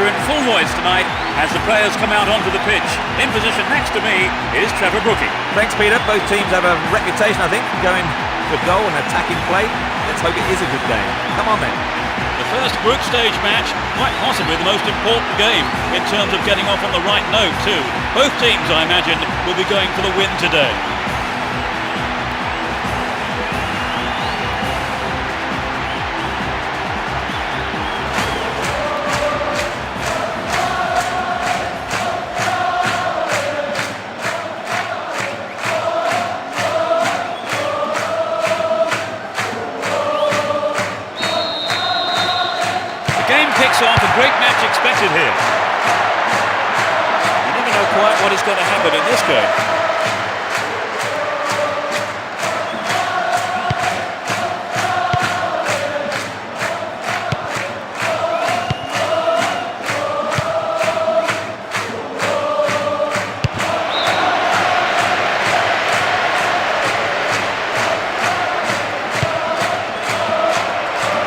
are in full voice tonight as the players come out onto the pitch. In position next to me is Trevor Brookie. Thanks, Peter. Both teams have a reputation, I think, for going for goal and attacking play. Let's hope it is a good game. Come on then. The first group stage match, quite possibly the most important game in terms of getting off on the right note too. Both teams, I imagine, will be going for the win today. Kicks off, a great match expected here. You never know quite what is going to happen in this game.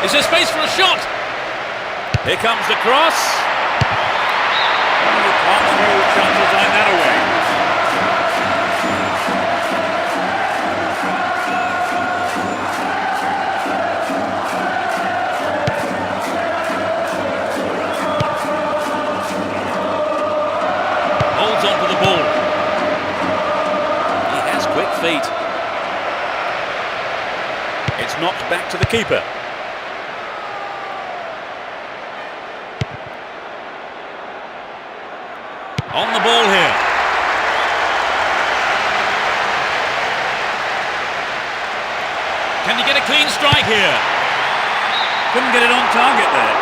Is there space for a shot? Here comes the cross. You can't throw chances like that away. Holds on to the ball. He has quick feet. It's knocked back to the keeper. On the ball here. Can you get a clean strike here? Couldn't get it on target there.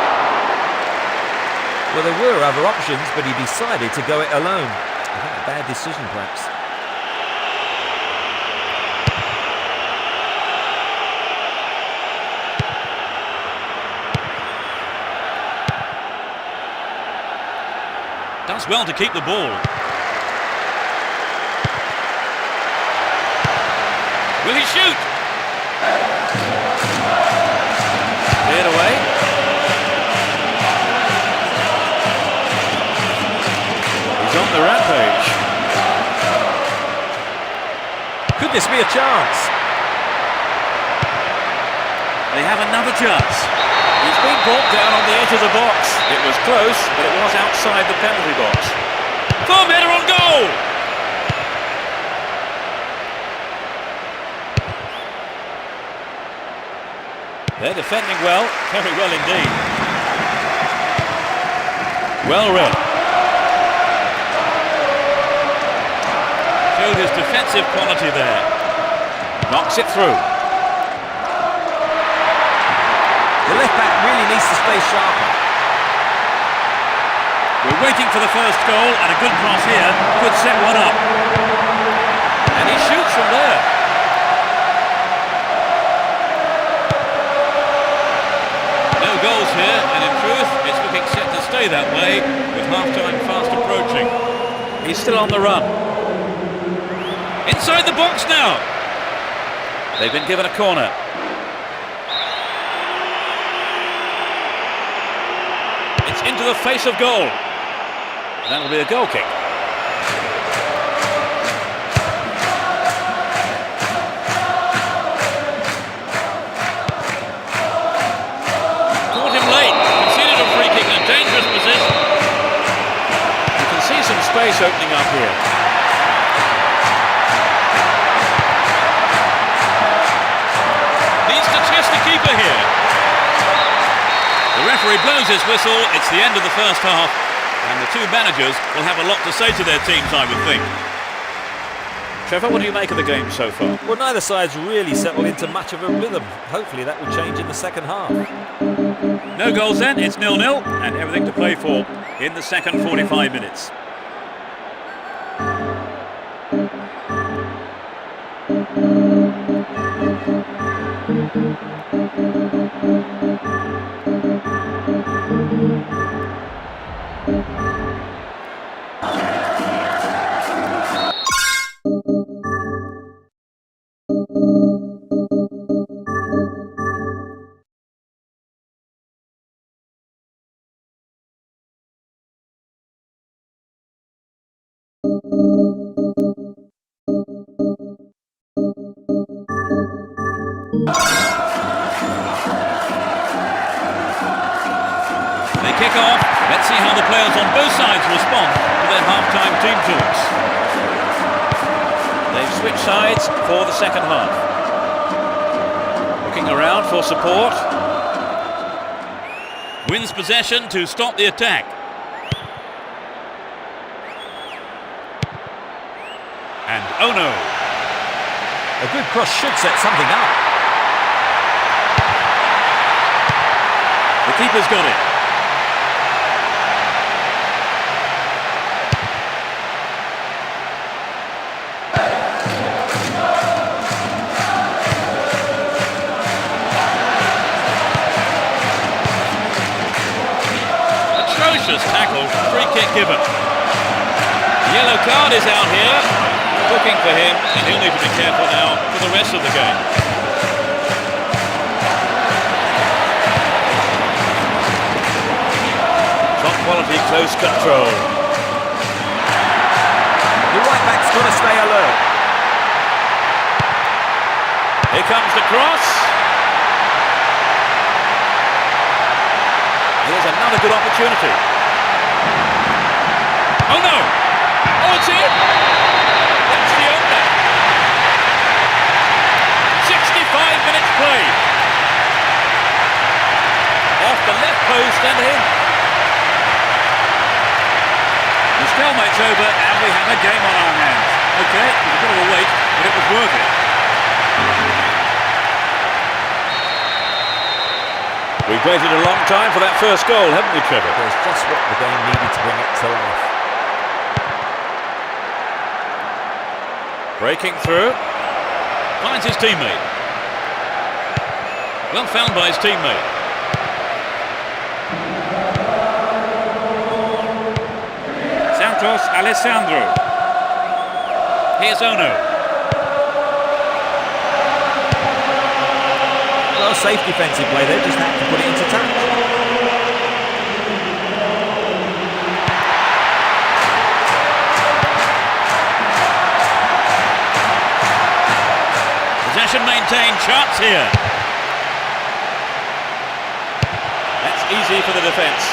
Well, there were other options, but he decided to go it alone. I think a bad decision, perhaps. Does well to keep the ball. Will he shoot? Cleared away. He's on the rampage. Could this be a chance? They have another chance. He's been brought down on the edge of the box. It was close, but it was outside the penalty box. Fourth header on goal! They're defending well, very well indeed. Well read. Showed his defensive quality there. Knocks it through. The left back really needs to stay sharper. We're waiting for the first goal, and a good cross here could set one up. And he shoots from there. No goals here, and in truth, it's looking set to stay that way, with half-time fast approaching. He's still on the run. Inside the box now. They've been given a corner. It's into the face of goal. That'll be a goal kick. Caught him late. Conceded a free kick in a dangerous position. You can see some space opening up here. Needs to test the keeper here. The referee blows his whistle. It's the end of the first half, and the two managers will have a lot to say to their teams, I would think. Trevor, what do you make of the game so far? Well, neither side's really settled into much of a rhythm. Hopefully that will change in the second half. No goals then, it's 0-0, and everything to play for in the second 45 minutes. kick-off. Let's see how the players on both sides respond to their half-time team talks. They've switched sides for the second half. Looking around for support. Wins possession to stop the attack. And oh no! A good cross should set something up. The keeper's got it. Atrocious tackle, free kick given. The yellow card is out here. Looking for him, and he'll need to be careful now for the rest of the game. Top quality close control. The right back's got to stay alert. Here comes the cross. Here's another good opportunity. Oh no! Oh, it's in! That's the opener. 65 minutes played. Off the left post and in. The stalemate's over and we have a game on our hands. Okay, it was a bit of a wait, but it was worth it. We've waited a long time for that first goal, haven't we, Trevor? It was just what the game needed to bring it to life. Breaking through. Finds his teammate. Well found by his teammate. Santos Alessandro. Here's Ono. Well, safe defensive play there, just had to put it into touch. Possession maintained, chance here. That's easy for the defence.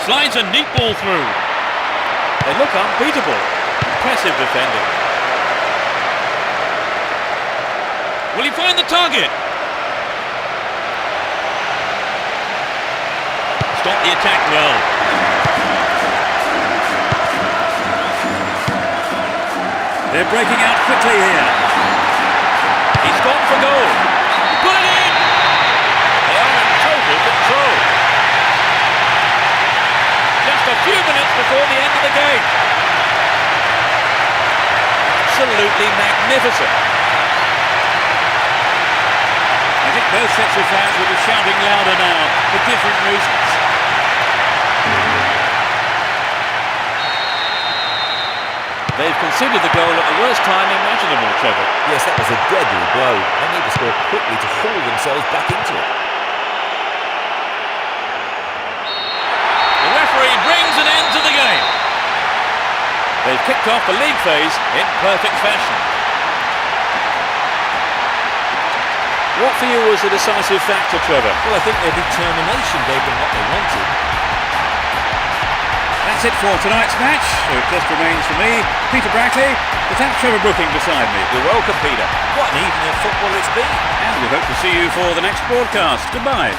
Slides a neat ball through. They look unbeatable. Impressive defending. Will he find the target? Stop the attack well. They're breaking out quickly here. He's gone for goal. Put it in! They are in total control. Just a few minutes before the end of the game. Absolutely magnificent. I think both sets of fans will be shouting louder now for different reasons. They've conceded the goal at the worst time imaginable, Trevor. Yes, that was a deadly blow. They need to score quickly to haul themselves back into it. The referee brings an end to the game. They've kicked off the league phase in perfect fashion. What for you was the decisive factor, Trevor? Well, I think their determination gave them what they wanted. That's it for tonight's match. So it just remains for me, Peter Brackley, to thank Trevor Brooking beside me. You're welcome, Peter. What an evening of football it's been. And we hope to see you for the next broadcast. Goodbye.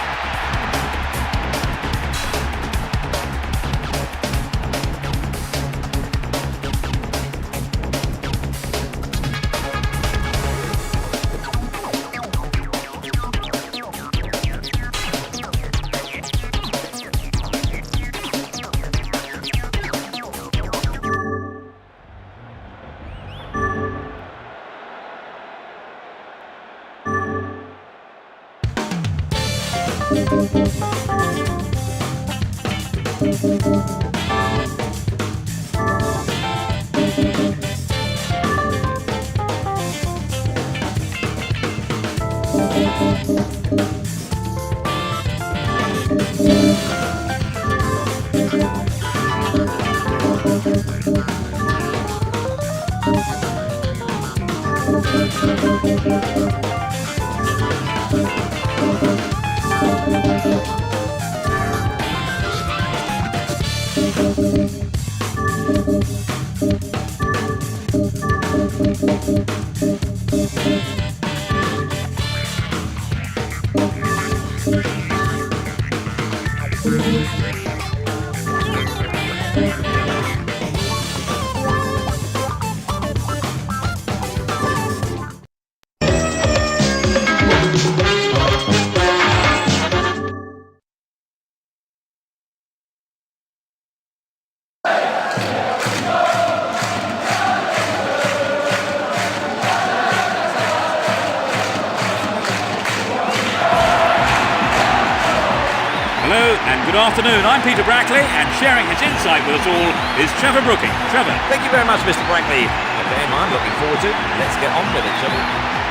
Hello and good afternoon. I'm Peter Brackley, and sharing his insight with us all is Trevor Brooking. Trevor. Thank you very much, Mr. Brackley. A game I'm looking forward to. Let's get on with it, shall we?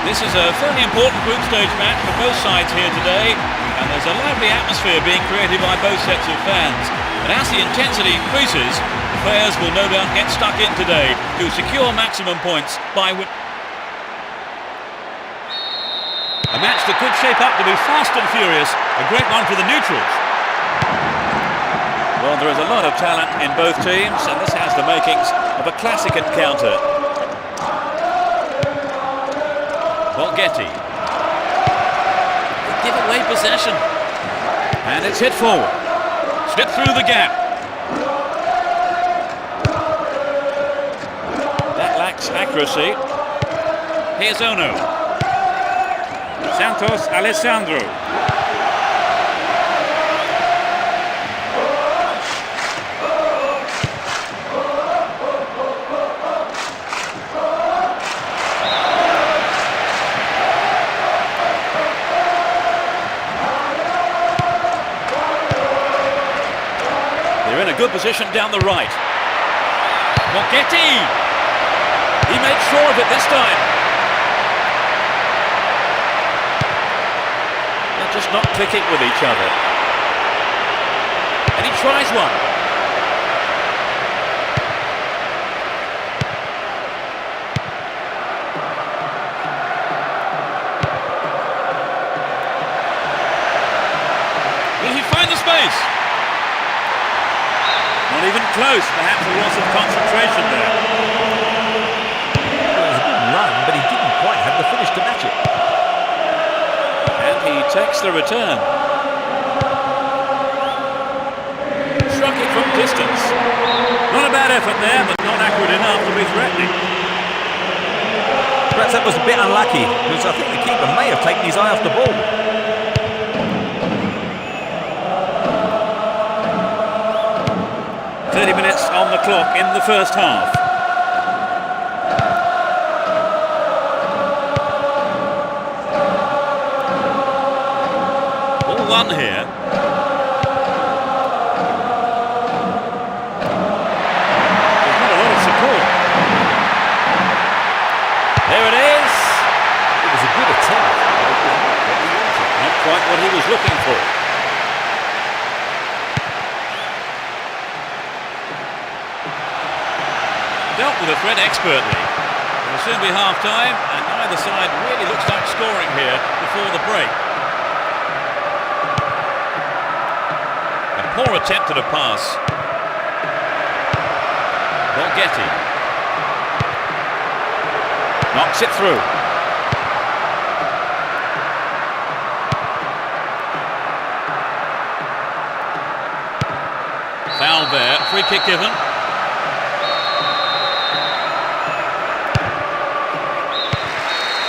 This is a fairly important group stage match for both sides here today, and there's a lively atmosphere being created by both sets of fans. And as the intensity increases, the players will no doubt get stuck in today to secure maximum points by a match that could shape up to be fast and furious, a great one for the neutrals. Well, there is a lot of talent in both teams, and this has the makings of a classic encounter. Getty. They give away possession. And it's hit forward. Slip through the gap. That lacks accuracy. Here's Ono. Santos Alessandro. They're in a good position down the right. Getty! He made sure of it this time. They're just not clicking with each other. And he tries one. Will he find the space? Not even close, perhaps a loss of concentration there. It was a good run, but he didn't quite have the finish to match it. And he takes the return. Struck it from distance. Not a bad effort there, but not accurate enough to be threatening. Perhaps that was a bit unlucky, because I think the keeper may have taken his eye off the ball. 30 minutes on the clock in the first half. All one here. There's not a lot of support. There it is. It was a good attempt. Not quite what he was looking for. Dealt with the threat expertly. It will soon be half-time, and neither side really looks like scoring here before the break. A poor attempt at a pass. Getty Knocks it through. Foul there, free kick given.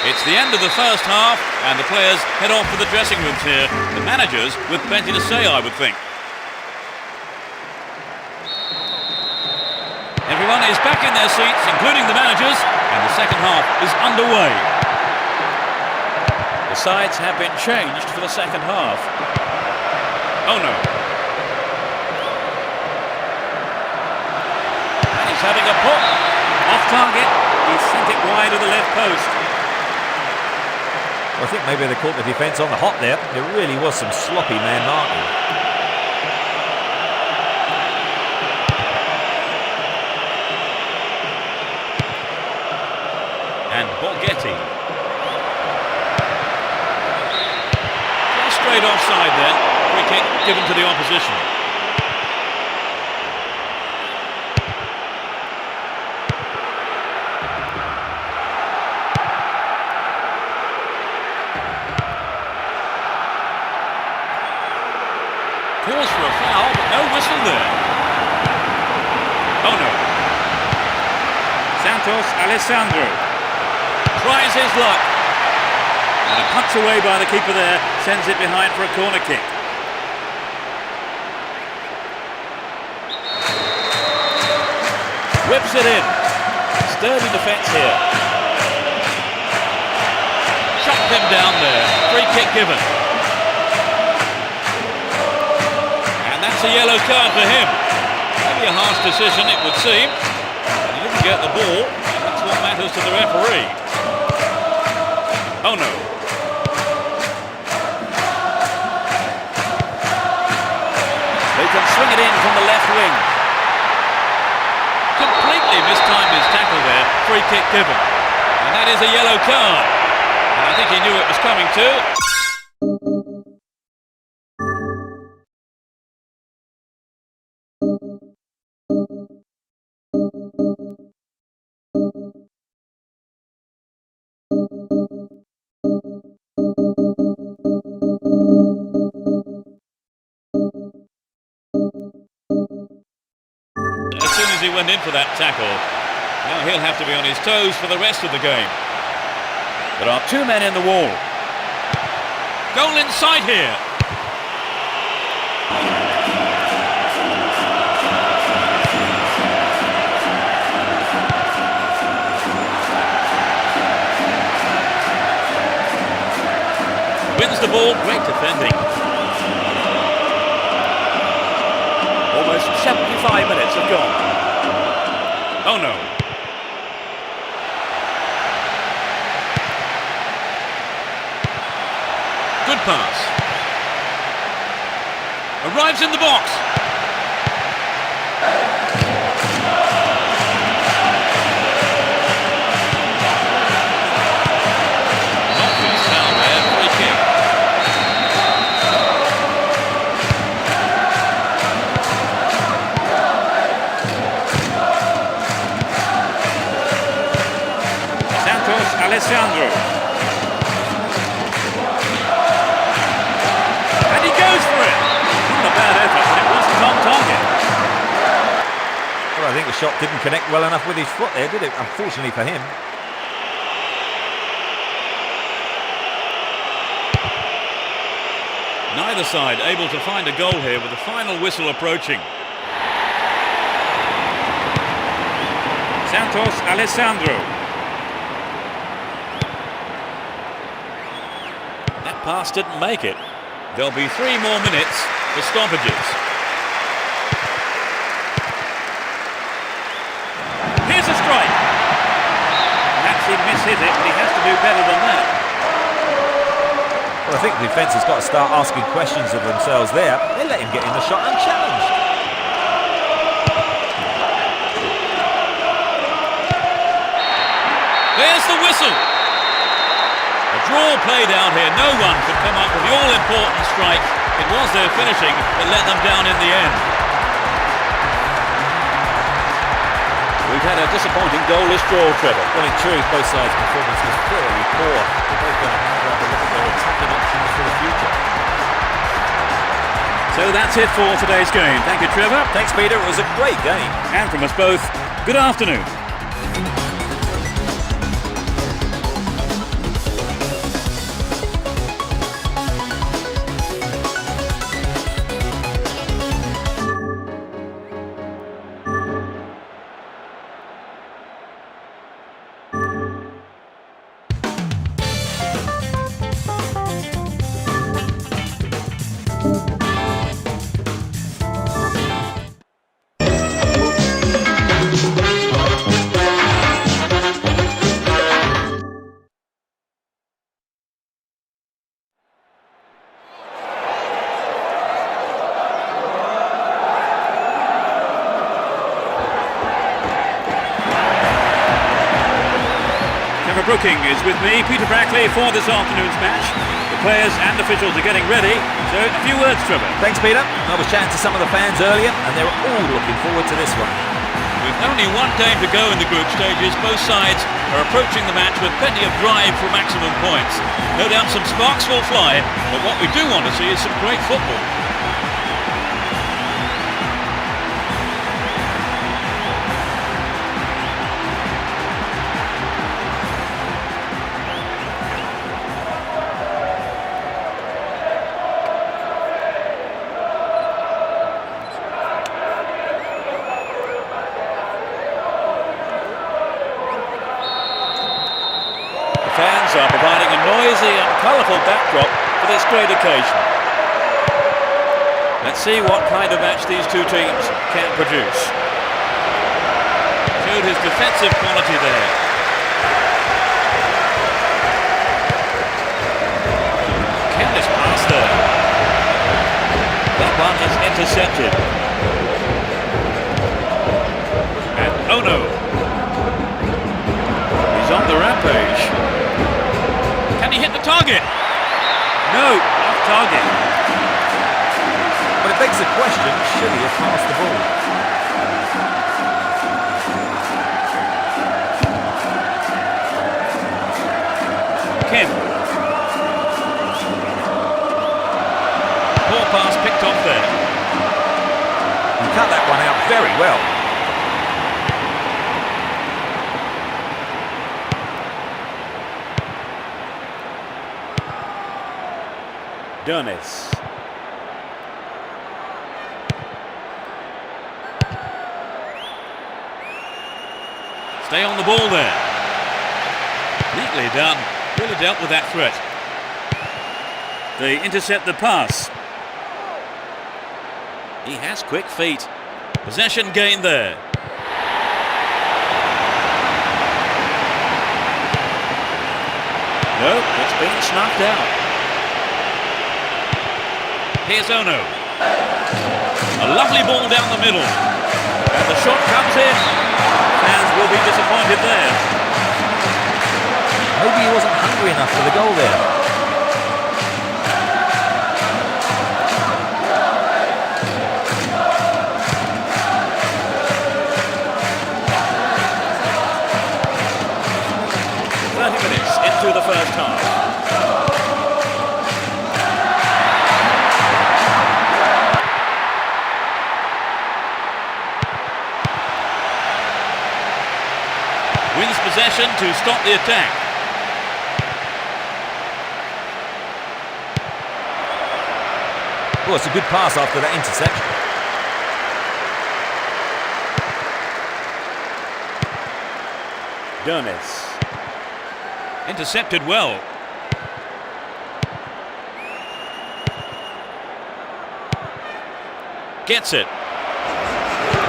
It's the end of the first half, and the players head off to the dressing rooms here. The managers with plenty to say, I would think. Everyone is back in their seats, including the managers, and the second half is underway. The sides have been changed for the second half. Oh no. And he's having a pop. Off target. He sent it wide of the left post. I think maybe they caught the defence on the hop there. There really was some sloppy man marking. And Borghetti. Just straight offside there. Free kick given to the opposition. Calls for a foul, but no whistle there. Oh no. Santos Alessandro Tries his luck. and a punch away by the keeper there, sends it behind for a corner kick. Whips it in. Sturdy defence here. Shot him down there. Free kick given. And that's a yellow card for him. Maybe a harsh decision, it would seem. He didn't get the ball. That's what matters to the referee. Oh no. They can swing it in from the left wing. Completely mistimed his tackle there. Free kick given. And that is a yellow card. And I think he knew it was coming too. As soon as he went in for that tackle, now he'll have to be on his toes for the rest of the game. There are two men in the wall. Goal inside here. Wins the ball, great defending. Almost 75 minutes have gone. Oh no. Good pass. Arrives in the box. Obvious foul there, free kick. Santos Alessandro. And he goes for it. Not a bad effort, but it wasn't on target. Well, I think the shot didn't connect well enough with his foot there, did it? Unfortunately for him. Neither side able to find a goal here with the final whistle approaching. Santos Alessandro. That pass didn't make it. There'll be 3 more minutes for stoppages. Here's a strike. Perhaps he mishit it, but he has to do better than that. Well, I think the defence has got to start asking questions of themselves there. They let him get in the shot unchallenged. There's the whistle. A draw played out here. No one could come up with the all-important strike. It was their finishing that let them down in the end. We've had a disappointing goalless draw, Trevor. Well, in truth, both sides' performance was fairly poor. They're both going to have to look at their attacking options for the future. So that's it for today's game. Thank you, Trevor. Thanks, Peter. It was a great game. And from us both, good afternoon. Trevor Brooking is with me, Peter Brackley, for this afternoon's match. The players and officials are getting ready, so a few words, Trevor. Thanks, Peter. I was chatting to some of the fans earlier, and they were all looking forward to this one. With only one game to go in the group stages, both sides are approaching the match with plenty of drive for maximum points. No doubt some sparks will fly, but what we do want to see is some great football. Fans are providing a noisy and colourful backdrop for this great occasion. Let's see what kind of match these two teams can produce. Showed his defensive quality there. Careless pass there. That one is intercepted. And oh no! He's on the rampage. Can he hit the target? No, off target. But it begs the question, should he have passed the ball? Kim. Poor pass picked off there. He cut that one out very well. Dernis. Stay on the ball there. Neatly done. Really dealt with that threat. They intercept the pass. He has quick feet. Possession gained there. No, it's been snuffed out. Here's Ono. A lovely ball down the middle. And the shot comes in. Fans will be disappointed there. Maybe he wasn't hungry enough for the goal there. 30 minutes into the first half. Wins possession to stop the attack. Well, it's a good pass after that interception. Dernis. Intercepted well. Gets it.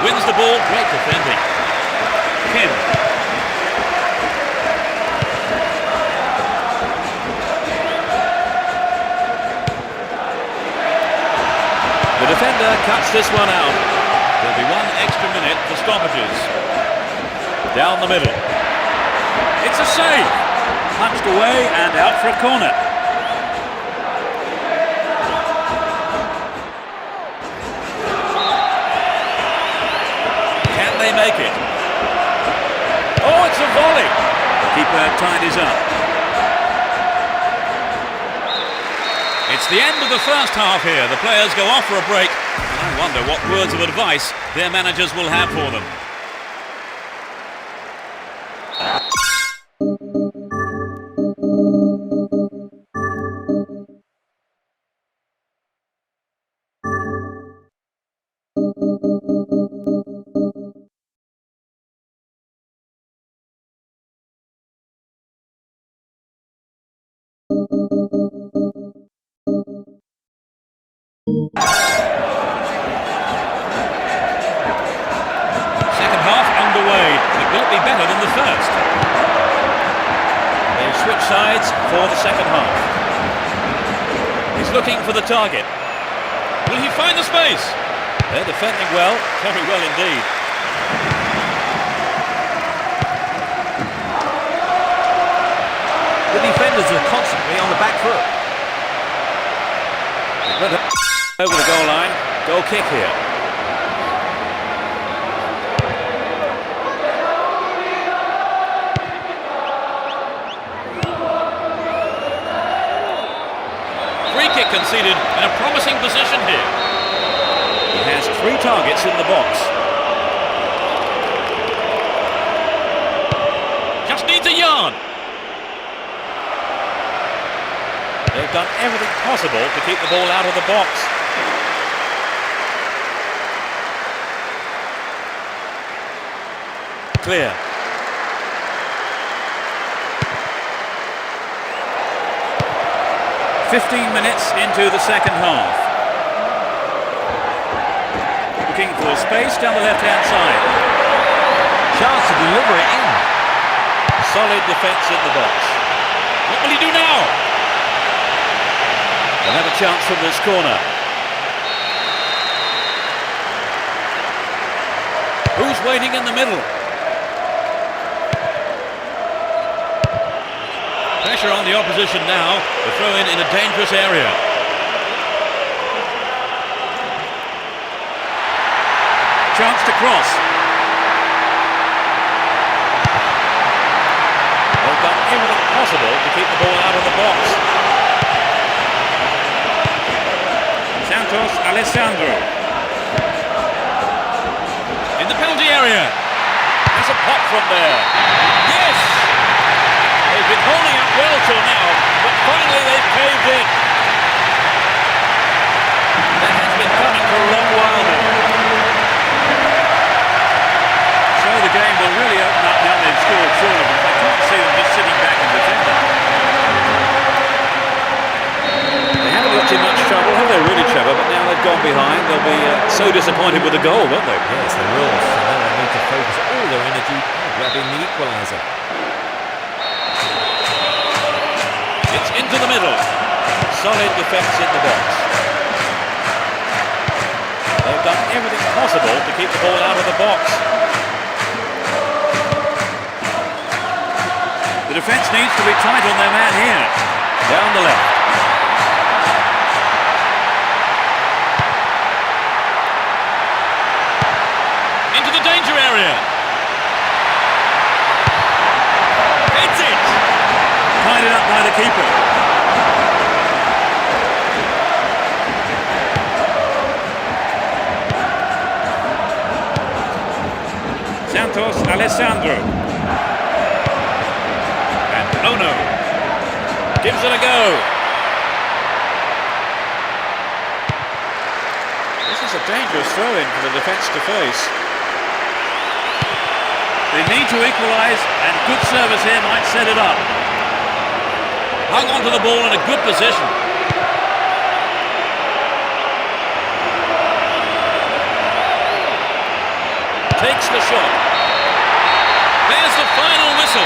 Wins the ball. Great defending. Kim. The defender cuts this one out. There'll be 1 extra minute for stoppages. Down the middle. It's a save. Punched away and out for a corner. Can they make it? Oh, it's a volley. The keeper tidies up. It's the end of the first half here. The players go off for a break. I wonder what words of advice their managers will have for them. Second half underway, but will it be better than the first? They switch sides for the second half. He's looking for the target. Will he find the space? They're defending well, very well indeed. The defenders are constantly on the back foot. Over the goal line. Goal kick here. Free kick conceded in a promising position here. He has 3 targets in the box. Just needs a yard. They've done everything possible to keep the ball out of the box. Clear. "15 minutes into the second half. Looking for space down the left-hand side. Chance to deliver it in. Solid defence in the box. What will he do now? They'll have a chance from this corner. Who's waiting in the middle? Pressure on the opposition now. The throw in a dangerous area. Chance to cross. They've done everything possible to keep the ball out of the box. Santos Alessandro. In the penalty area. There's a pop from there. Yes! They've been holding up well till now, but finally they've caved in. That has been coming for a long while now. So the game will really open up now they've scored short of them. I can't see them just sitting back and defending. They haven't looked in much trouble, have they really, Trevor? But now they've gone behind, they'll be so disappointed with the goal, won't they? Yes, they will. So now they need to focus all their energy on grabbing the equaliser. It's into the middle. Solid defence in the box. They've done everything possible to keep the ball out of the box. The defence needs to be tight on their man here. Down the left. Into the danger area. It's it! Tied it up by the keeper. Santos Alessandro. And oh no. Gives it a go. This is a dangerous throw-in for the defence to face. They need to equalise, and good service here might set it up. Hung onto the ball in a good position. Takes the shot. There's the final whistle.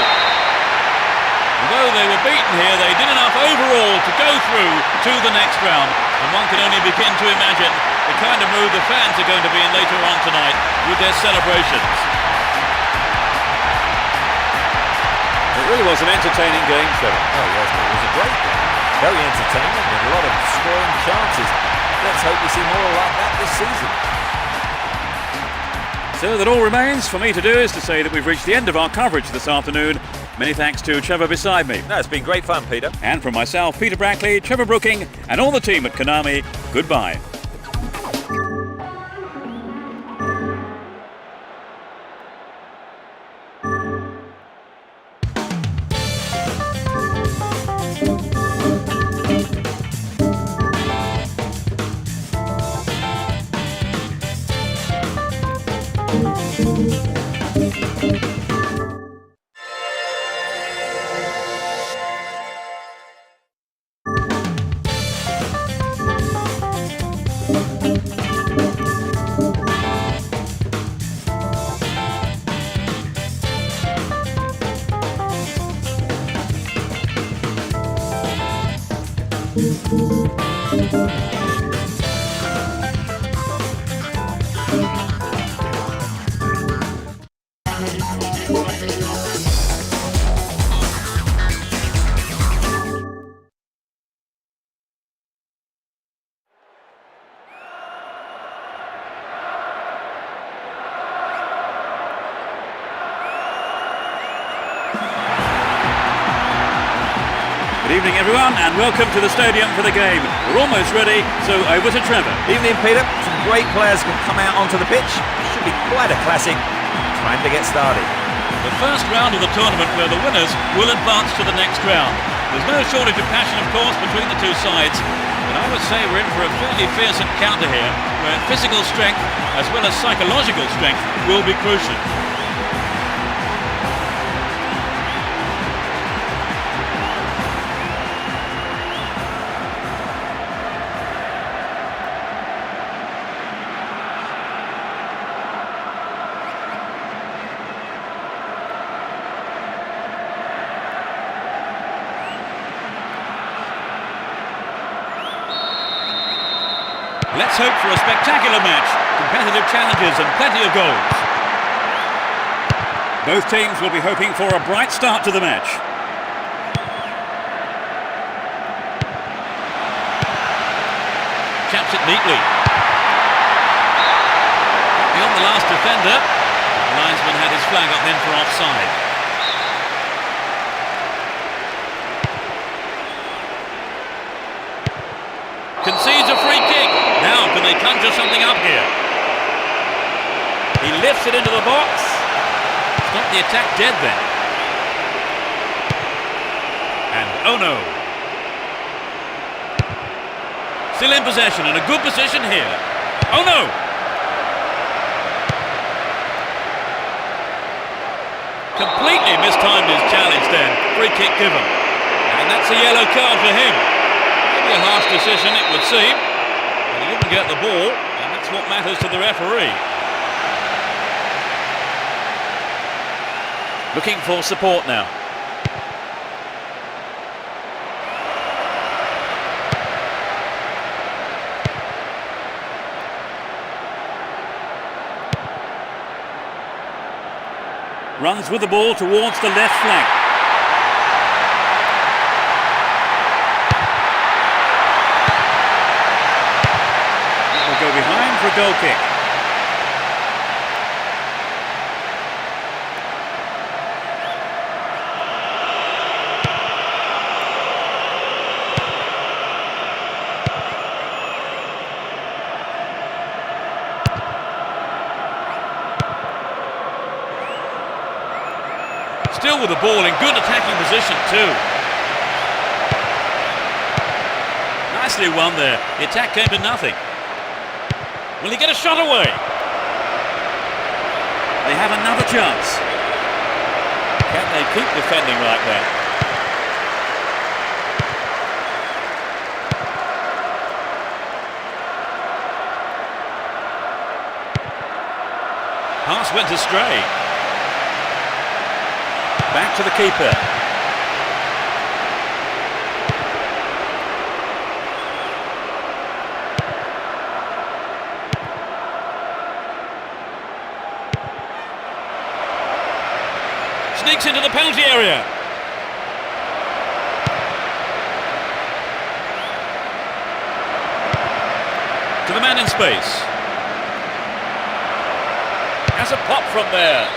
Although they were beaten here, they did enough overall to go through to the next round. And one can only begin to imagine the kind of mood the fans are going to be in later on tonight with their celebrations. It really was an entertaining game, Trevor. Oh yes, it was a great game. Very entertaining with a lot of scoring chances. Let's hope we see more like that this season. So that all remains for me to do is to say that we've reached the end of our coverage this afternoon. Many thanks to Trevor beside me. No, it's been great fun, Peter. And from myself, Peter Brackley, Trevor Brooking, and all the team at Konami, goodbye. Good evening, everyone, and welcome to the stadium for the game. We're almost ready, so over to Trevor. Evening, Peter. Some great players can come out onto the pitch. Should be quite a classic. Time to get started. The first round of the tournament where the winners will advance to the next round. There's no shortage of passion, of course, between the two sides. But I would say we're in for a fairly fierce encounter here, where physical strength as well as psychological strength will be crucial. Let's hope for a spectacular match, competitive challenges and plenty of goals. Both teams will be hoping for a bright start to the match. Chaps it neatly. Beyond the last defender, the linesman had his flag up then for offside. Concedes a free kick. Now can they conjure something up here? He lifts it into the box. Stop the attack dead then. And oh no. Still in possession and a good position here. Oh no. Completely mistimed his challenge then. Free kick given. And that's a yellow card for him. Maybe a harsh decision it would seem. But he didn't get the ball, and that's what matters to the referee. Looking for support now. Runs with the ball towards the left flank. Go behind for a goal kick. Still with the ball in good attacking position too. Nicely won there. The attack came to nothing. Will he get a shot away? They have another chance. Can they keep defending like that? Pass went astray. Back to the keeper. Sneaks into the penalty area. To the man in space. Has a pop from there.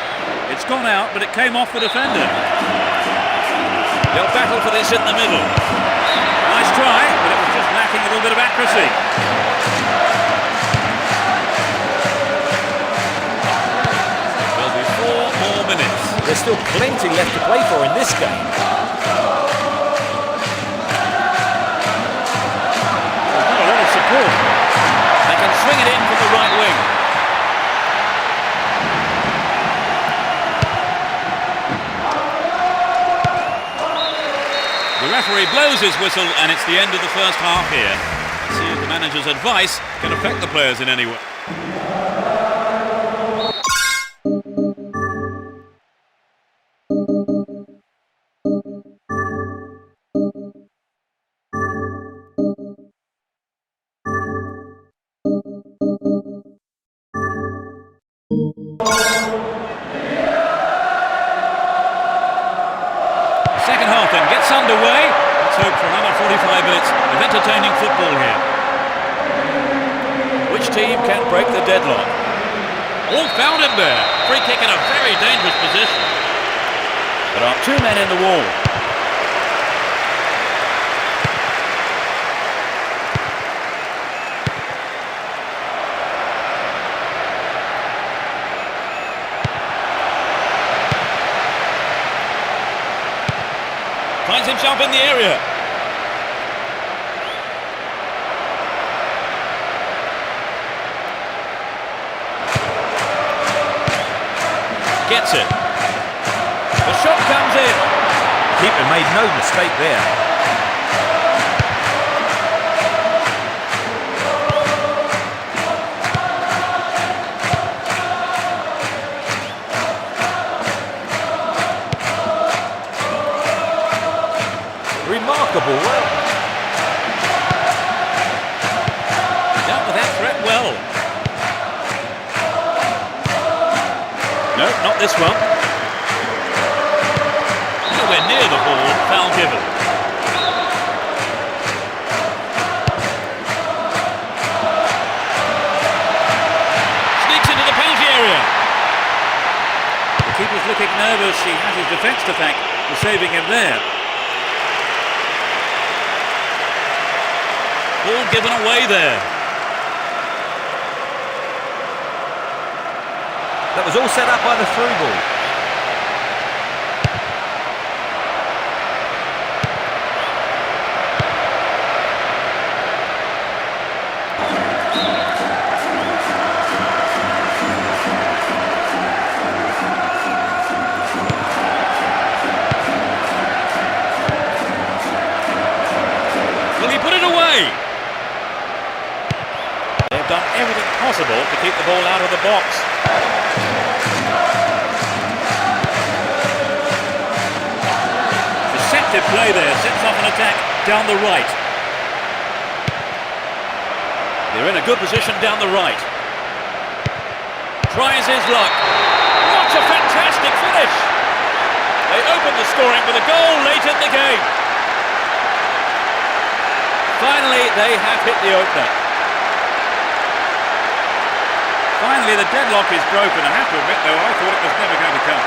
It's gone out, but it came off the defender. They'll battle for this in the middle. Nice try, but it was just lacking a little bit of accuracy. There'll be 4 more minutes. There's still plenty left to play for in this game. There's not a lot of support. They can swing it in from the right wing. The referee blows his whistle and it's the end of the first half here. Let's see if the manager's advice can affect the players in any way. Second half then gets underway. Let's hope for another 45 minutes of entertaining football here. Which team can break the deadlock? Oh, found him there. Free kick in a very dangerous position. There are 2 men in the wall. himself in the area. Gets it. The shot comes in. Keeper made no mistake there. Remarkable work. Dealt with that threat well. No, not this one. Nowhere near the ball, foul given. Sneaks into the penalty area. The keeper's looking nervous. He has his defence to thank for saving him there. Ball given away there. That was all set up by the through ball. Will he put it away? They've done everything possible to keep the ball out of the box. Deceptive play there, sets off an attack down the right. They're in a good position down the right. Tries his luck. What a fantastic finish! They opened the scoring with a goal late in the game. Finally, they have hit the opener. Finally, the deadlock is broken. I have to admit, though, I thought it was never going to come.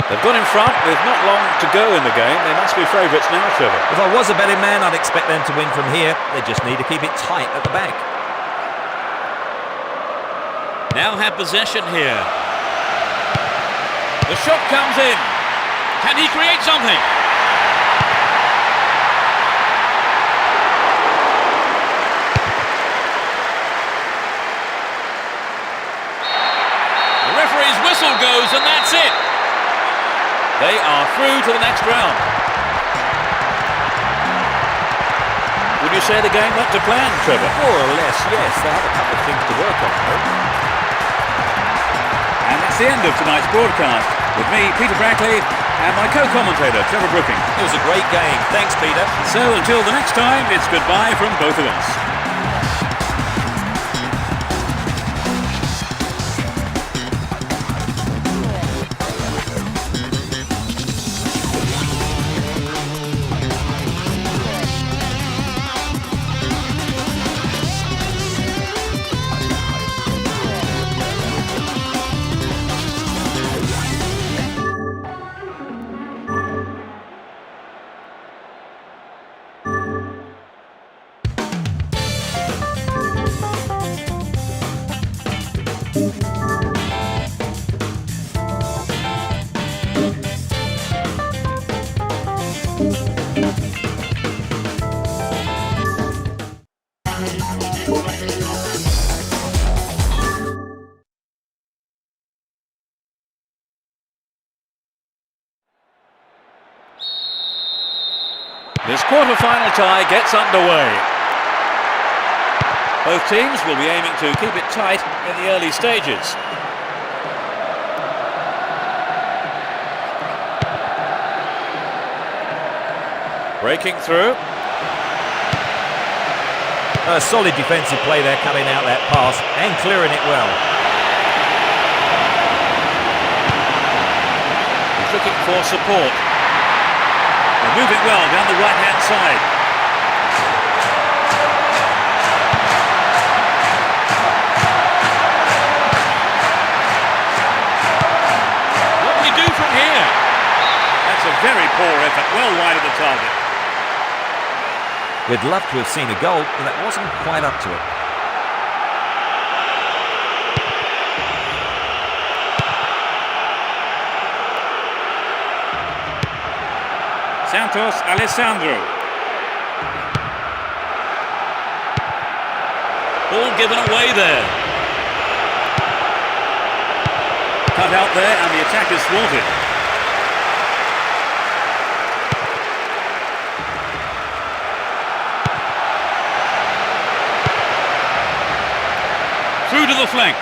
They've got in front with not long to go in the game. They must be favourites now, Trevor. If I was a betting man, I'd expect them to win from here. They just need to keep it tight at the back. Now have possession here. The shot comes in. Can he create something? The referee's whistle goes and that's it. They are through to the next round. Would you say the game went to plan, Trevor? More or less, yes. They have a couple of things to work on, though. And that's the end of tonight's broadcast. With me, Peter Brackley, and my co-commentator, Trevor Brooking. It was a great game. Thanks, Peter. So until the next time, it's goodbye from both of us. This quarter-final tie gets underway. Both teams will be aiming to keep it tight in the early stages. Breaking through. A solid defensive play there, cutting out that pass and clearing it well. He's looking for support. They're moving well down the right-hand side. What can he do from here? That's a very poor effort, well wide of the target. We'd love to have seen a goal, but that wasn't quite up to it. Santos Alessandro. Ball given away there. Cut out there and the attack is thwarted. Through to the flank.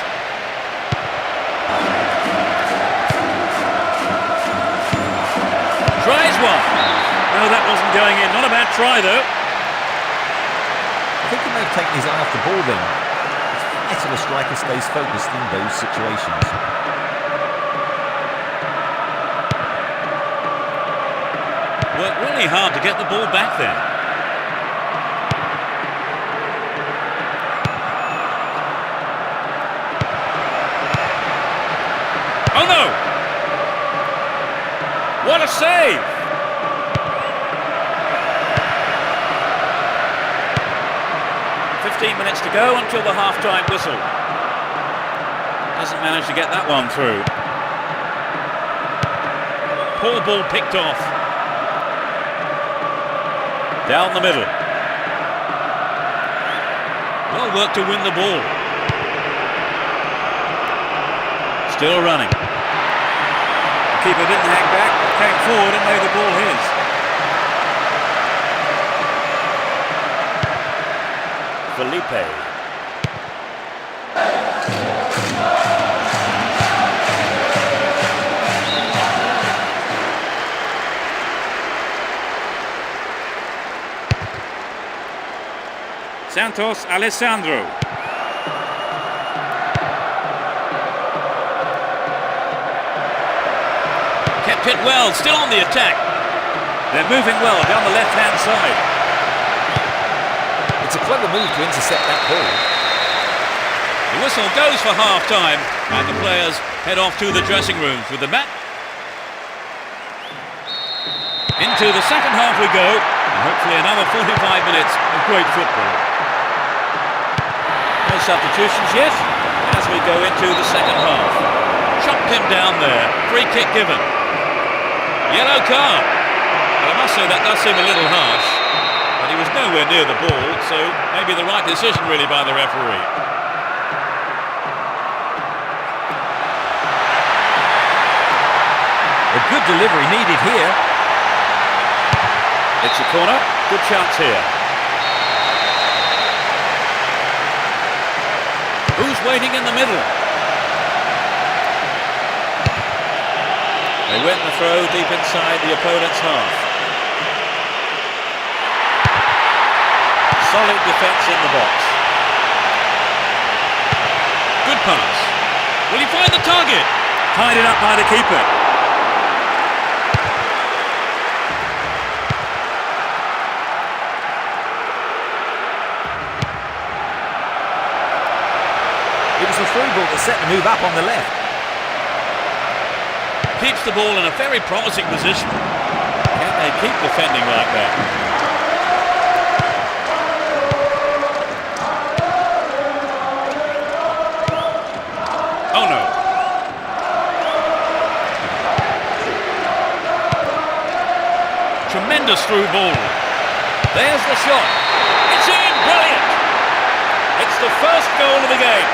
Tries one. No, that wasn't going in. Not a bad try, though. I think he may have taken his eye off the ball then. It's better the striker stays focused in those situations. Worked really hard to get the ball back there. Oh no! What a save! Minutes to go until the half-time whistle. Doesn't manage to get that one through. Poor ball picked off. Down the middle. Well worked to win the ball. Still running. The keeper didn't hang back, came forward and made the ball his. Felipe. Santos Alessandro. Kept it well, still on the attack. They're moving well down the left-hand side. It's a clever move to intercept that ball. The whistle goes for half-time and the players head off to the dressing rooms with the match. Into the second half we go, and hopefully another 45 minutes of great football. No substitutions yet as we go into the second half. Chopped him down there, free kick given. Yellow card. Well, I must say that does seem a little harsh. But he was nowhere near the ball, so maybe the right decision really by the referee. A good delivery needed here. It's a corner, good chance here. Who's waiting in the middle? They win the throw deep inside the opponent's half. Solid defence in the box. Good pass. Will he find the target? Tied it up by the keeper. It was the through ball that set the move up on the left. Keeps the ball in a very promising position. Can they keep defending like that? Oh no. Tremendous through ball. There's the shot. It's in! Brilliant! It's the first goal of the game.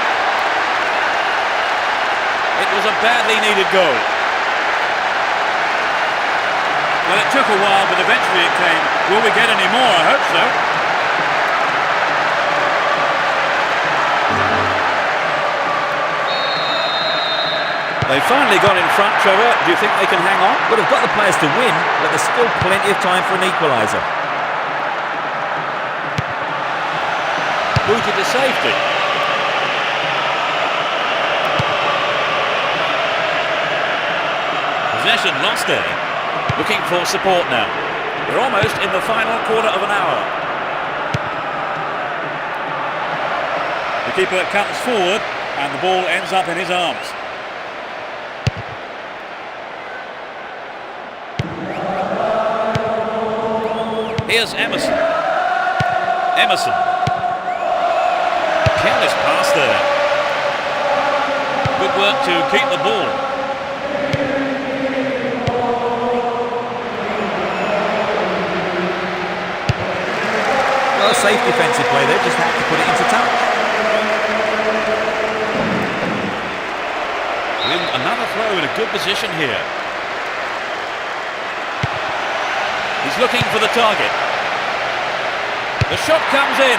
It was a badly needed goal. Well, it took a while, but eventually it came. Will we get any more? I hope so. They've finally got in front, Trevor. Do you think they can hang on? Well, they've got the players to win, but there's still plenty of time for an equaliser. Booted to safety. Possession lost there. Looking for support now. We're almost in the final quarter of an hour. The keeper comes forward and the ball ends up in his arms. Here's Emerson. Emerson. Careless pass there. Good work to keep the ball. safe defensive play there, just had to put it into touch. With another throw in a good position here. He's looking for the target. The shot comes in.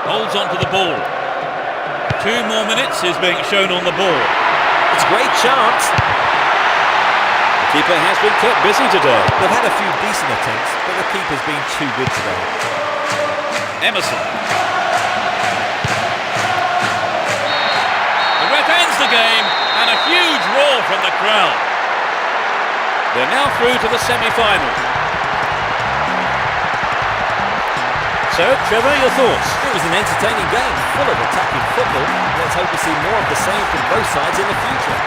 Holds on to the ball. 2 more minutes is being shown on the ball. It's a great chance. The keeper has been kept busy today. They've had a few decent attempts, but the keeper's been too good today. Emerson. The ref ends the game, and a huge roar from the crowd. They're now through to the semi-final. So, Trevor, your thoughts? It was an entertaining game, full of attacking football. Let's hope to see more of the same from both sides in the future.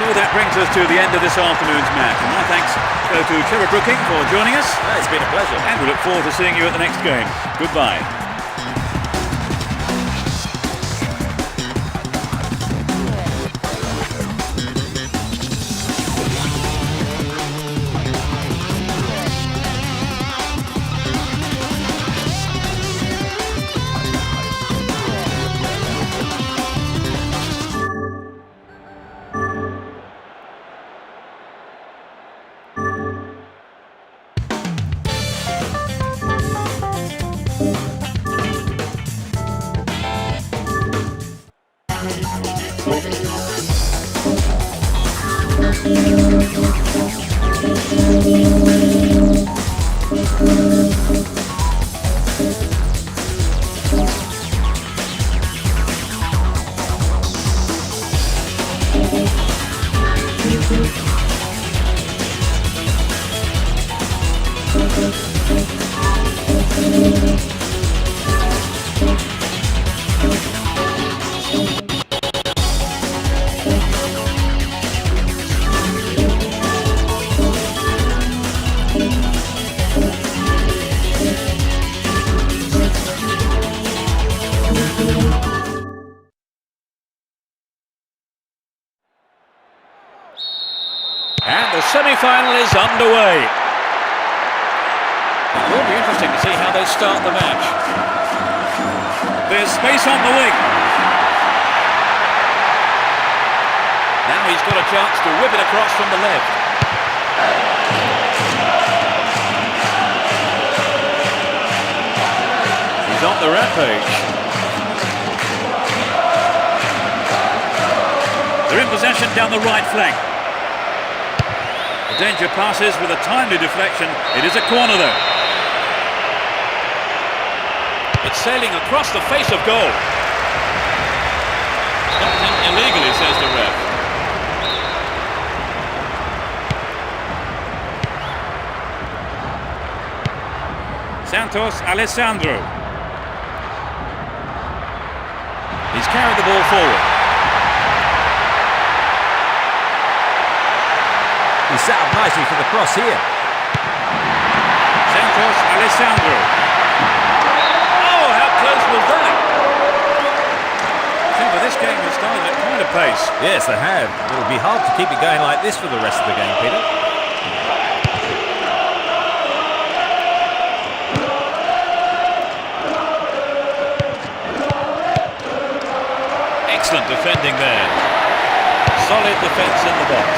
So that brings us to the end of this afternoon's match. And my thanks go to Trevor Brooking for joining us. It's been a pleasure. And we look forward to seeing you at the next game. Goodbye. And the semi-final is underway. It will be interesting to see how they start the match. There's space on the wing. Now he's got a chance to whip it across from the left. He's on the rampage. They're in possession down the right flank. The danger passes with a timely deflection. It is a corner though. It's sailing across the face of goal. Stopped him illegally, says the ref. Santos Alessandro. He's carried the ball forward. He's set up nicely for the cross here. Santos Alessandro. Oh, how close was that? But this game has started at quite a pace. Yes, they have. It'll be hard to keep it going like this for the rest of the game, Peter. Excellent defending there. Solid defence in the box.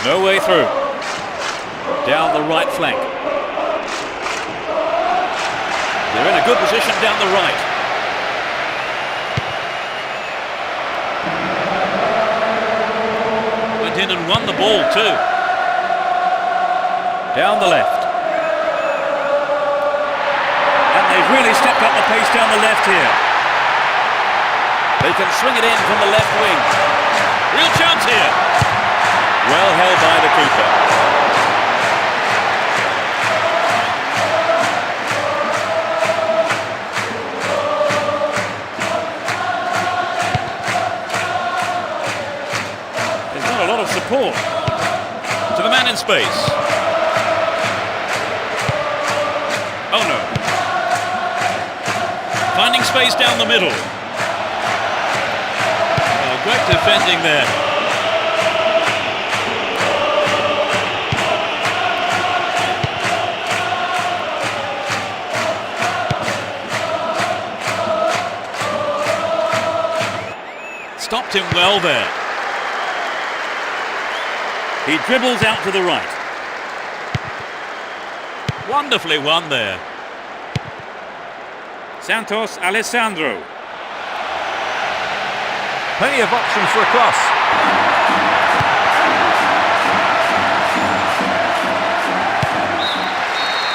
No way through. Down the right flank. They're in a good position down the right. Went in and won the ball too. Down the left. And they've really stepped up the pace down the left here. They can swing it in from the left wing. Real chance here. Well held by the keeper. There's not a lot of support. To the man in space. Oh no. Finding space down the middle. Oh, great defending there. Stopped him well there. He dribbles out to the right. Wonderfully won there. Santos Alessandro. Plenty of options for a cross.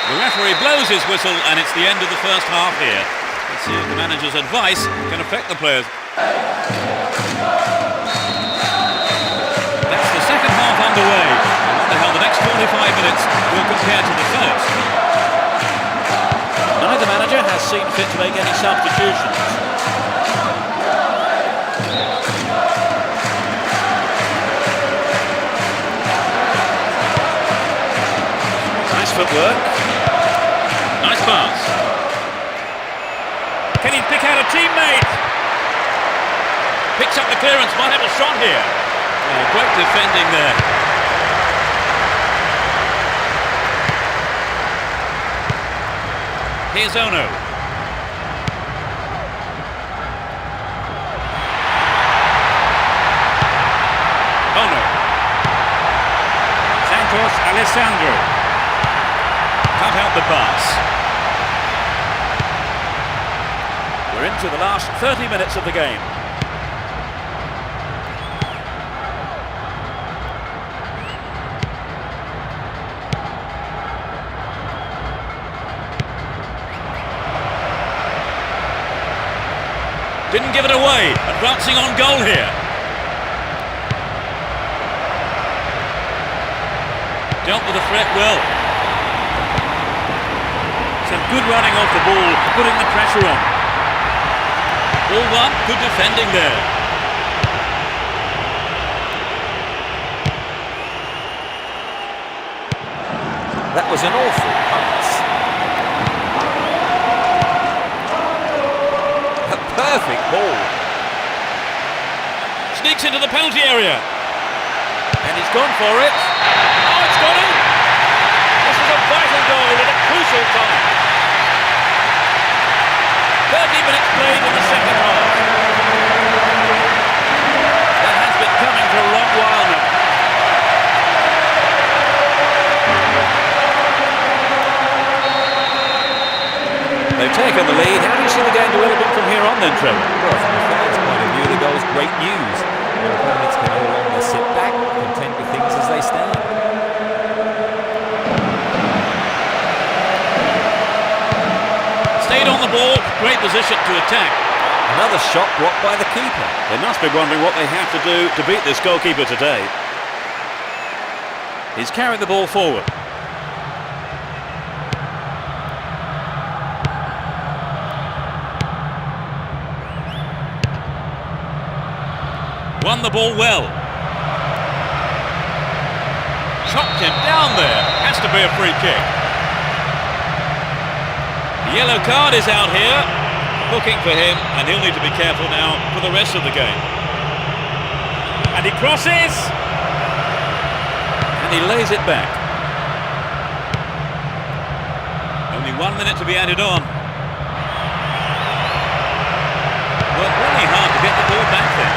The referee blows his whistle and it's the end of the first half here. Let's see if the manager's advice can affect the players. That's the second half underway. I wonder how the next 45 minutes will compare to the first. Neither manager has seen fit to make any substitutions. Nice footwork. Nice pass. Can he pick out a teammate? Picks up the clearance, might have a shot here. Oh, great defending there. Here's Ono. Ono. Santos Alessandro. Cut out the pass. We're into the last 30 minutes of the game. Didn't give it away, advancing on goal here. Dealt with the threat well. Some good running off the ball, putting the pressure on. All one, good defending there. That was an awful pass. A perfect ball. Sneaks into the penalty area. And he's gone for it. Oh, it's got him! This is a vital goal at a crucial time. 30 minutes played in the second half. That has been coming for a long while now. They've taken the lead. How do you see the game developing from here on then, Trevor? Well, from the fans' point of view, the goal's great news. When opponents can no longer sit back, content with things as they stand. Stayed on the ball, great position to attack. Another shot blocked by the keeper. They must be wondering what they have to do to beat this goalkeeper today. He's carried the ball forward. Won the ball well. Chopped him down there. Has to be a free kick. The yellow card is out here. Looking for him, and he'll need to be careful now for the rest of the game. And he crosses. And he lays it back. Only 1 minute to be added on. Worked really hard to get the ball back there.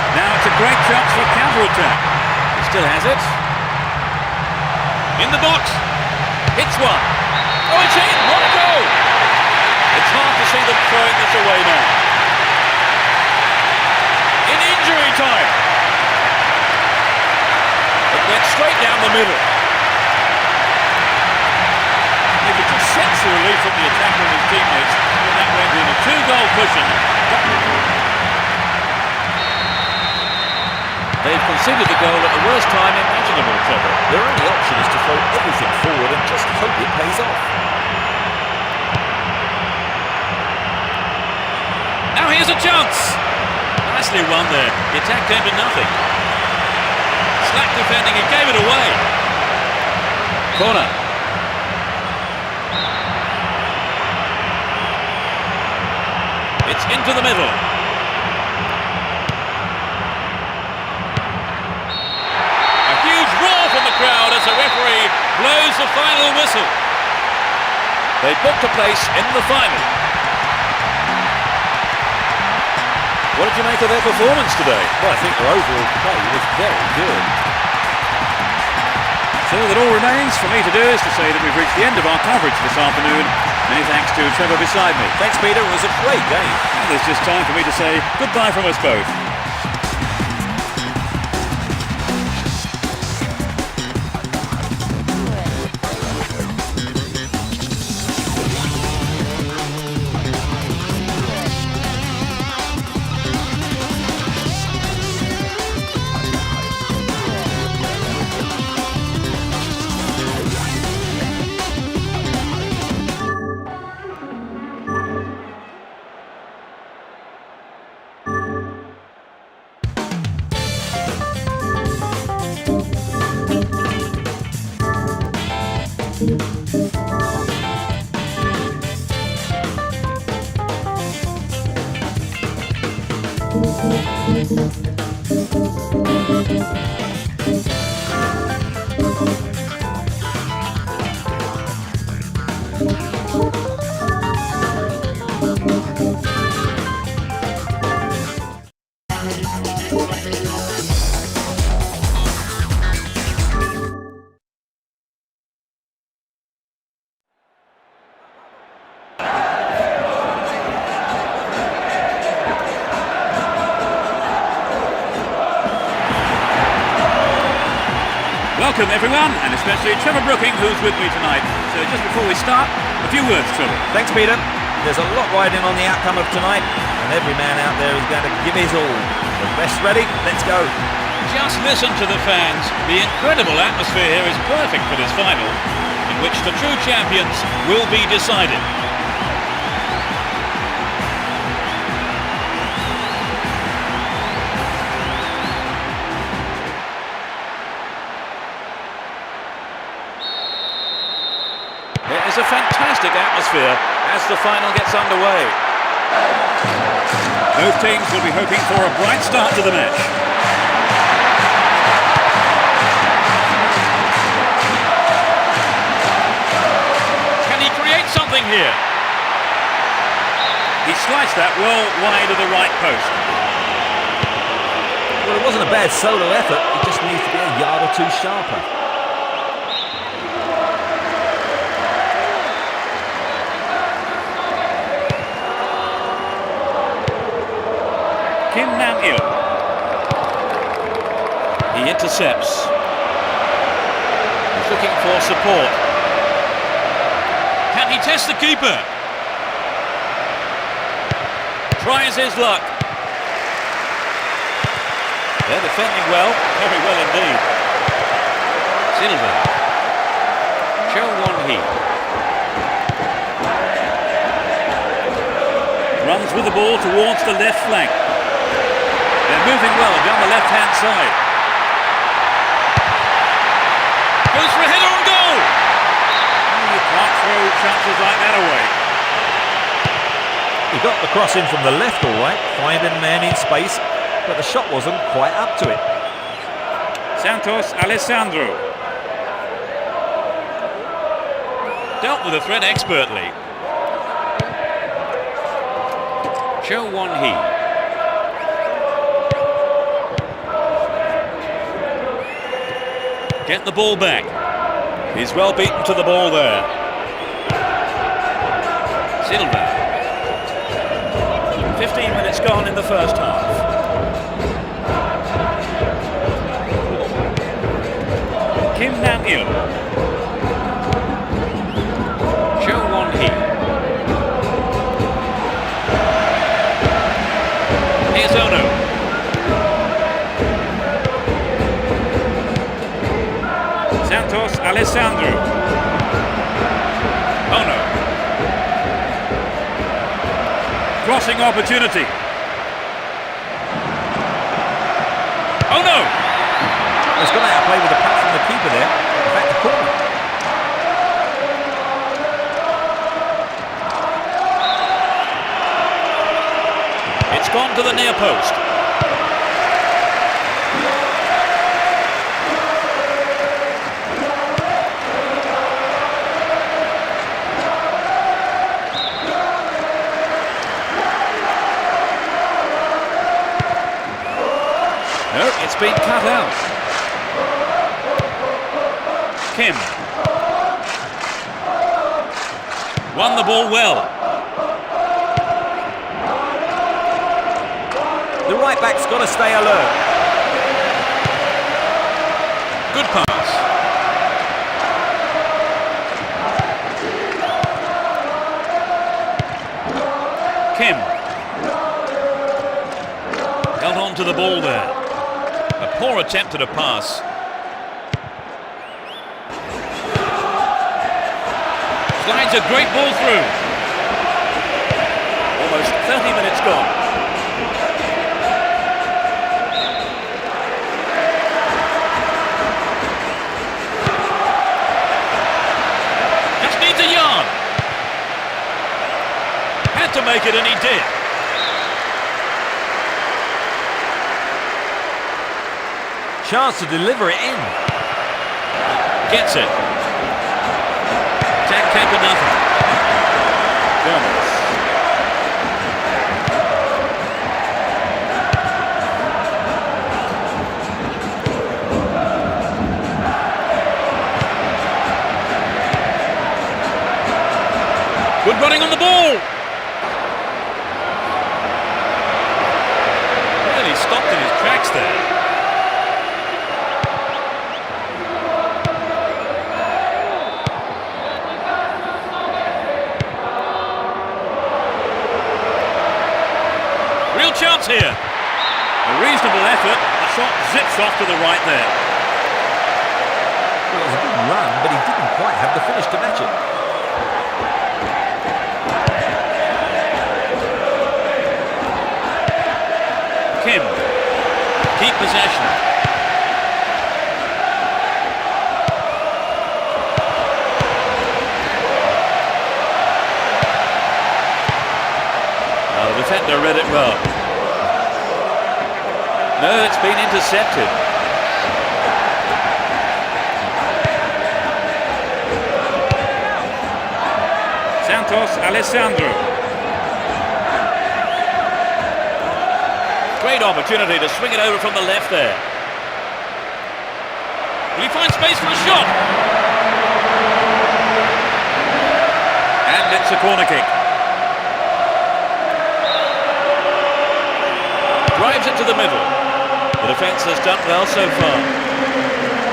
Now it's a great chance for a counter-attack. He still has it. In the box. Hits one. Oh, it's in. What a goal. It's hard to see them throwing this away now. In injury time. It went straight down the middle. You could just sense the relief from the attack from his teammates when that went in. A two-goal cushion. They've conceded the goal at the worst time imaginable, Trevor. Their only option is to throw everything forward and just hope it pays off. Now here's a chance. Nicely won there. The attack came to nothing. Slack defending, he gave it away. Corner. It's It's into the middle. A huge roar from the crowd as the referee blows the final whistle. They booked a place in the final. What did you make of their performance today? Well, I think their overall play was very good. So all that all remains for me to do is to say that we've reached the end of our coverage this afternoon. Many thanks to Trevor beside me. Thanks, Peter. It was a great game. And it's just time for me to say goodbye from us both. Welcome everyone, and especially Trevor Brooking, who's with me tonight. So just before we start, a few words, Trevor. Thanks, Peter. There's a lot riding on the outcome of tonight, and every man out there is going to give his all. The rest ready? Let's go. Just listen to the fans. The incredible atmosphere here is perfect for this final, in which the true champions will be decided. It is a fantastic atmosphere as the final gets underway. Both teams will be hoping for a bright start to the match. Can he create something here? He sliced that well wide of the right post. Well, it wasn't a bad solo effort. It just needs to be a yard or two sharper. Kim Nam-il. He intercepts. He's looking for support. Can he test the keeper? Tries his luck. They're defending well, very well indeed. Silva. Cho Won-hee. Runs with the ball towards the left flank. They're moving well down the left-hand side. Goes for a header on goal! You can't throw chances like that away. He got the cross in from the left all right, finding the man in space, but the shot wasn't quite up to it. Santos Alessandro. Dealt with the threat expertly. Cho Won-hee. Get the ball back. He's well beaten to the ball there. Silva. 15 minutes gone in the first half. Kim Nam-il. Cho Won-hee. Here's Ono. Santos Alessandro. Ono. Crossing opportunity. Ono. He's got out of play with a pass from the keeper there. In fact, the corner. onto the near post. No, it's been cut out. Kim. Won the ball well. The right back's got to stay alert. Good pass. Kim. Held on to the ball there. A poor attempt at a pass. Slides a great ball through. Almost 30 minutes gone. Just needs a yard. Had to make it, and he did. Chance to deliver it in. Gets it. Attack came for nothing. Germans. Good running on the ball. Really stopped in his tracks there. Real chance here. A reasonable effort. The shot zips off to the right there. Well, it was a good run, but he didn't quite have the finish to match it. Kim. Keep possession. Well, the defender read it well. No, it's been intercepted. Santos Alessandro. Great opportunity to swing it over from the left there. Will he find space for a shot? And it's a corner kick. Drives it to the middle. The defence has done well so far.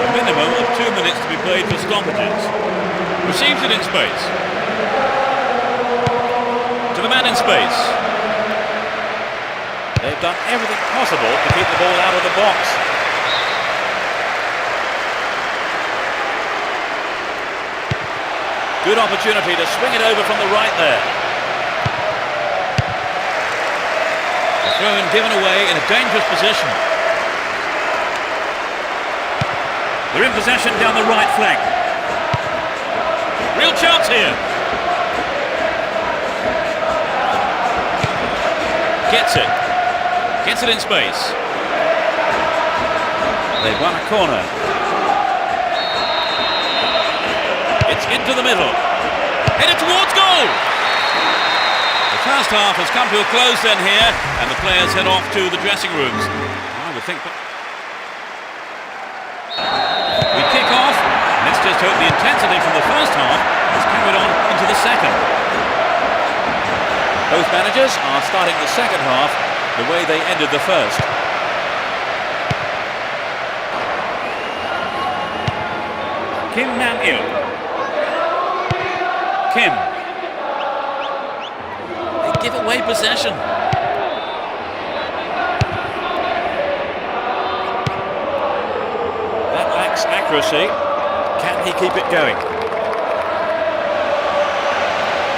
A minimum of 2 minutes to be played for stoppages. Receives it in space. To the man in space. They've done everything possible to keep the ball out of the box. Good opportunity to swing it over from the right there. The throw-in given away in a dangerous position. They're in possession down the right flank. Real chance here. Gets it. Gets it in space. They've won a corner. It's into the middle. Headed towards goal. The first half has come to a close then here, and the players head off to the dressing rooms. I would think that we kick off. Let's just hope the intensity from the first half is carried on into the second. Both managers are starting the second half the way they ended the first. Kim Nam-il. Kim. They give away possession. That lacks accuracy. Can he keep it going?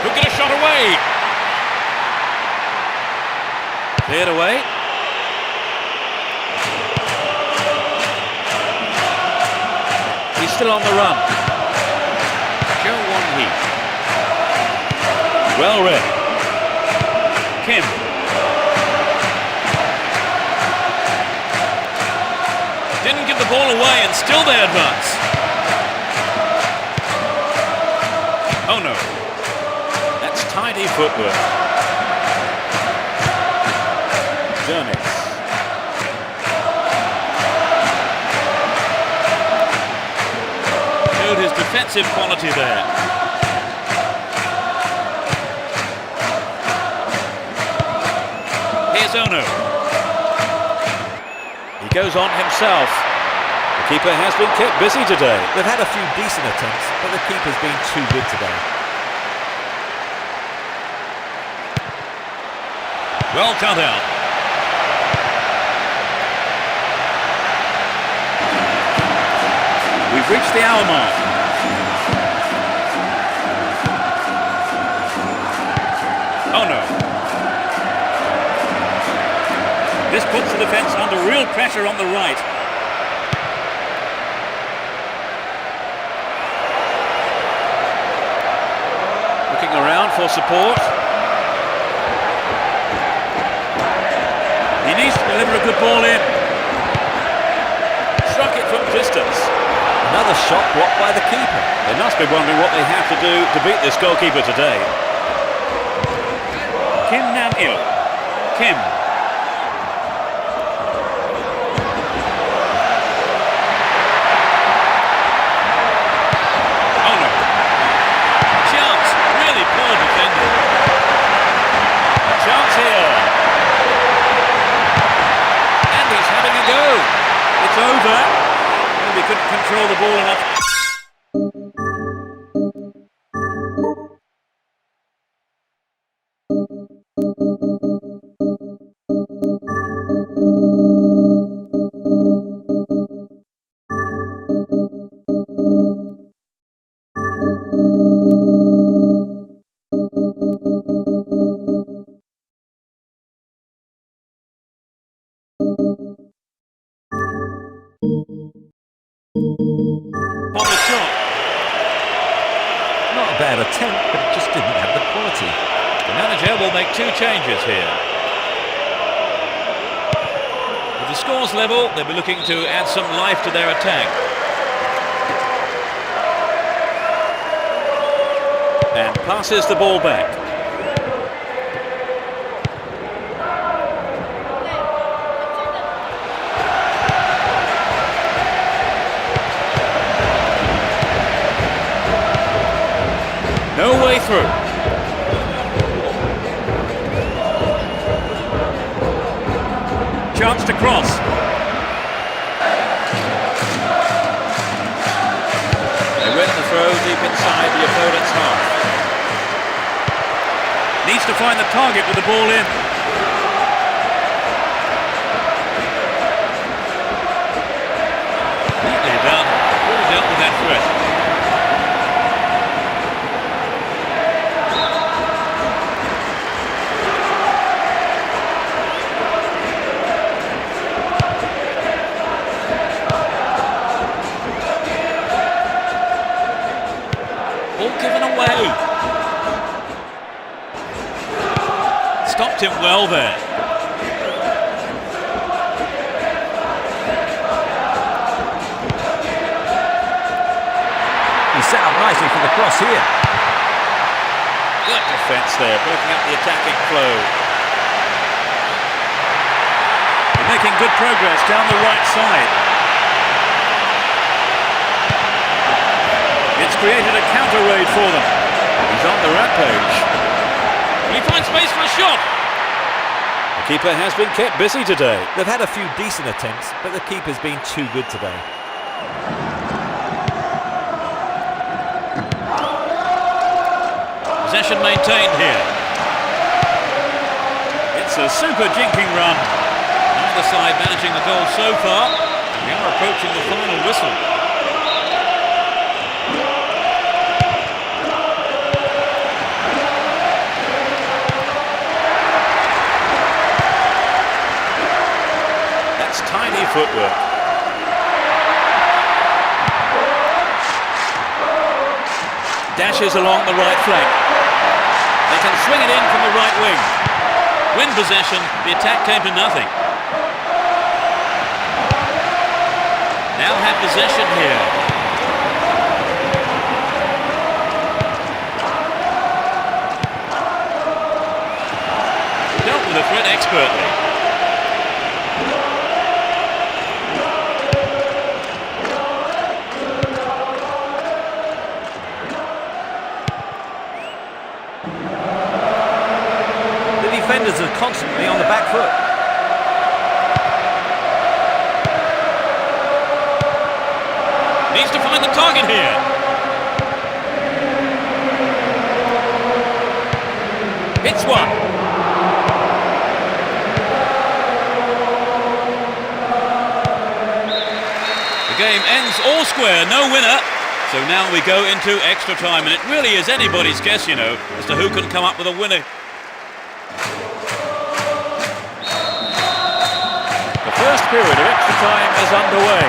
Could get a shot away. Cleared away. He's still on the run. Joe Won-hee. Well read. Kim. the ball away and still they advance. Oh no. That's tidy footwork. Journeys. Showed his defensive quality there. Here's Ono. He goes on himself. The keeper has been kept busy today. They've had a few decent attempts, but the keeper's been too good today. Well cut out. We've reached the hour mark. Oh no. This puts the defence under real pressure on the right. Looking around for support. He needs to deliver a good ball in. Struck it from distance. Another shot blocked by the keeper. They must be wondering what they have to do to beat this goalkeeper today. Kim Nam-il. Kim. Oh no. Chance. Really poor defending. Chance here. And he's having a go. It's over. He couldn't control the ball enough. On the shot. Not a bad attempt, but it just didn't have the quality. The manager will make two changes here. With the scores level, they'll be looking to add some life to their attack. And passes the ball back. No way through. Chance to cross. They win the throw deep inside the opponent's half. Needs to find the target with the ball in. Neatly done. Really dealt with that threat. All given away. Stopped him well there. He's set up nicely for the cross here. Good defence there, breaking up the attacking flow. They're making good progress down the right side. It's created a counter raid for them. He's on the rampage. Will he find space for a shot? The keeper has been kept busy today. They've had a few decent attempts, but the keeper's been too good today. Possession maintained here. It's a super jinking run. Neither side managing the goal so far. We are approaching the final whistle. Tidy footwork. Dashes along the right flank. They can swing it in from the right wing. Win possession, the attack came to nothing. now have possession here. Dealt with the threat expertly. The defenders are constantly on the back foot. Needs to find the target here. Hits one. The game ends all square, no winner. So now we go into extra time, and it really is anybody's guess, you know, as to who can come up with a winner. The first period of extra time is underway.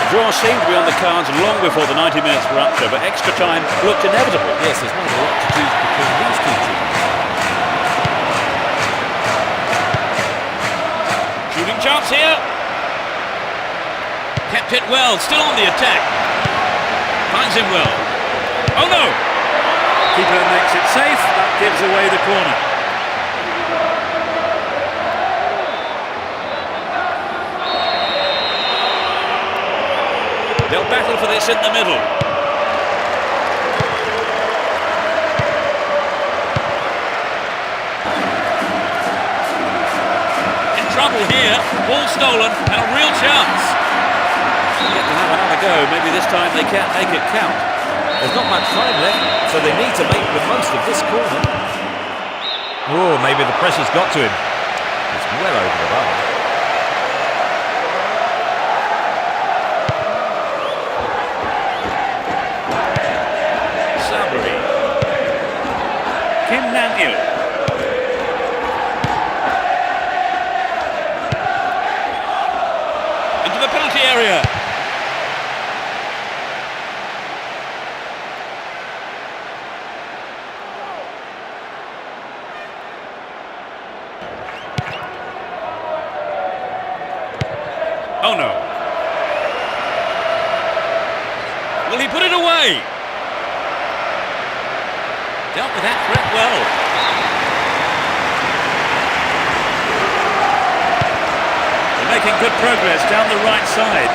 The draw seemed to be on the cards long before the 90 minutes were up, but extra time looked inevitable. Yes, there's not a lot to choose between these two teams. Shooting chance here. Kept it well, still on the attack. Finds him well. Oh no! Keeper makes it safe, that gives away the corner. They'll battle for this in the middle. In trouble here, ball stolen and a real chance. Get to have another go, maybe this time they can't make it count. There's not much time left, so they need to make the most of this corner. Oh, maybe the pressure's got to him. It's well over the bar. Sabri. Kim Nan-il. Into the penalty area. Oh no. Will he put it away? Dealt with that threat well. They're making good progress down the right side.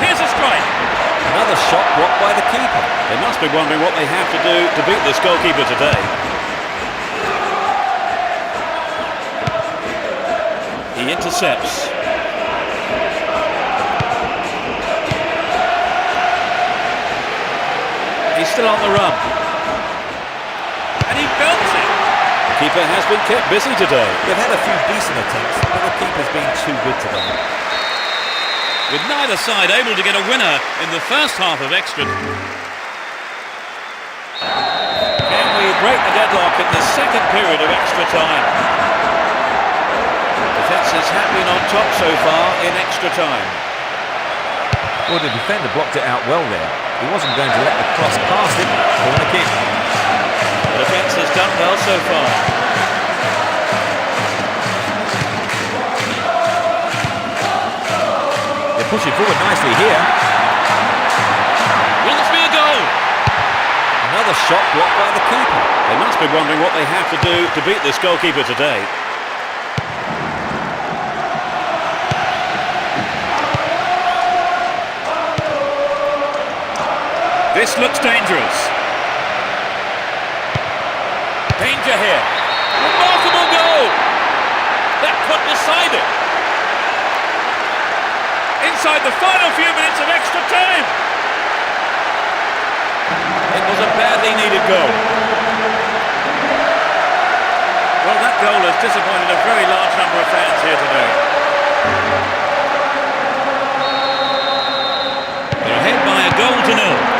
Here's a strike. Another shot blocked by the keeper. They must be wondering what they have to do to beat this goalkeeper today. He intercepts. He's still on the run. And he belts it. The keeper has been kept busy today. They've had a few decent attempts, but the keeper's been too good today. With neither side able to get a winner in the first half of extra. Can we break the deadlock in the second period of extra time? Defences have been on top so far in extra time. Well, the defender blocked it out well there. He wasn't going to let the cross past him. Corner kick. The defence has done well so far. They're pushing forward nicely here. Will this be a goal? Another shot blocked by the keeper. They must be wondering what they have to do to beat this goalkeeper today. This looks dangerous. Danger here. Remarkable goal. That could decide it. Inside the final few minutes of extra time. It was a badly needed goal. Well, that goal has disappointed a very large number of fans here today. They're ahead by a goal to nil.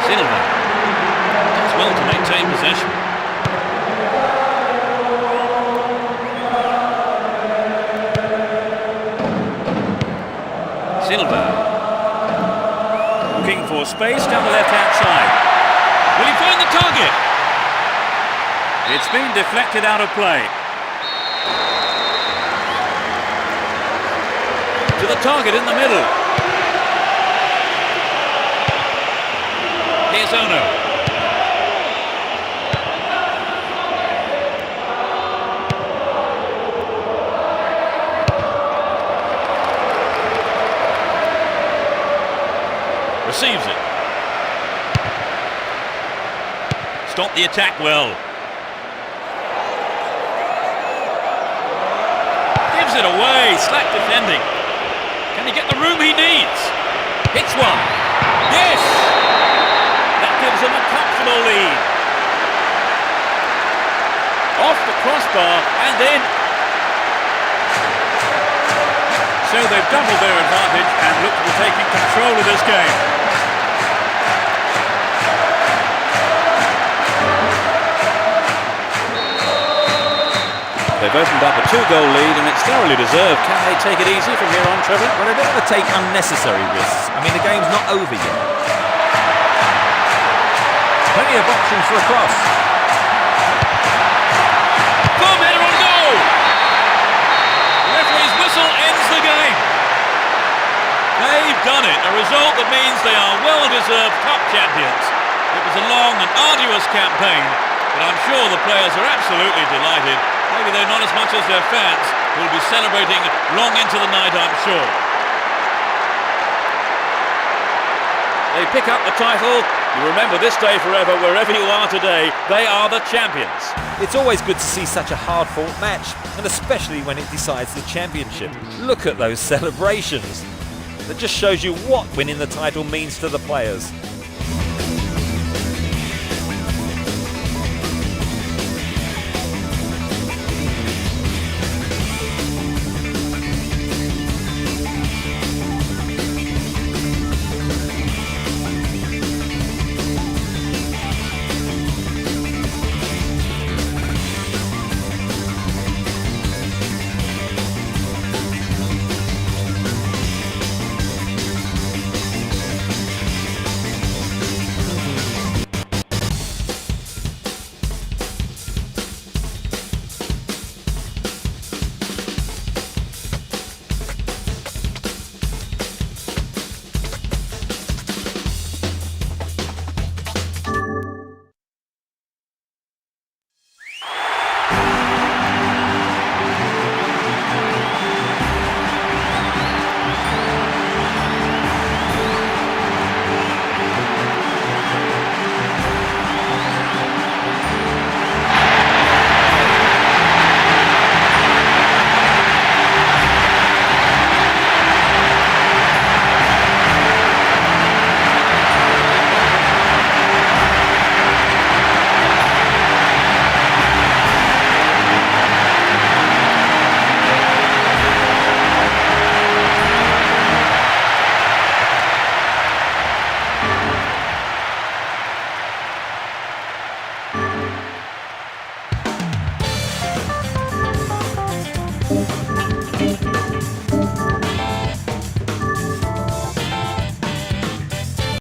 Silva does well to maintain possession. Silva Looking for space down the left-hand side. will he find the target? It's been deflected out of play. to the target in the middle. Here's Ono. Receives it. Stop the attack well. Gives it away. Slack defending. Can he get the room he needs? Hits one. Yes! That gives him a comfortable lead. Off the crossbar and in. So they've doubled their advantage and look to be taking control of this game. They've opened up a 2-goal lead and it's thoroughly deserved. Can they take it easy from here on, Trevor? Well, they don't want to take unnecessary risks. I mean, the game's not over yet. Plenty of options for a cross. Boom, header on goal! The referee's whistle ends the game. They've done it, a result that means they are well-deserved cup champions. It was a long and arduous campaign, but I'm sure the players are absolutely delighted. Maybe they're not as much as their fans, who will be celebrating long into the night, I'm sure. They pick up the title. You remember this day forever, wherever you are today. They are the champions. It's always good to see such a hard-fought match, and especially when it decides the championship. Look at those celebrations. That just shows you what winning the title means to the players.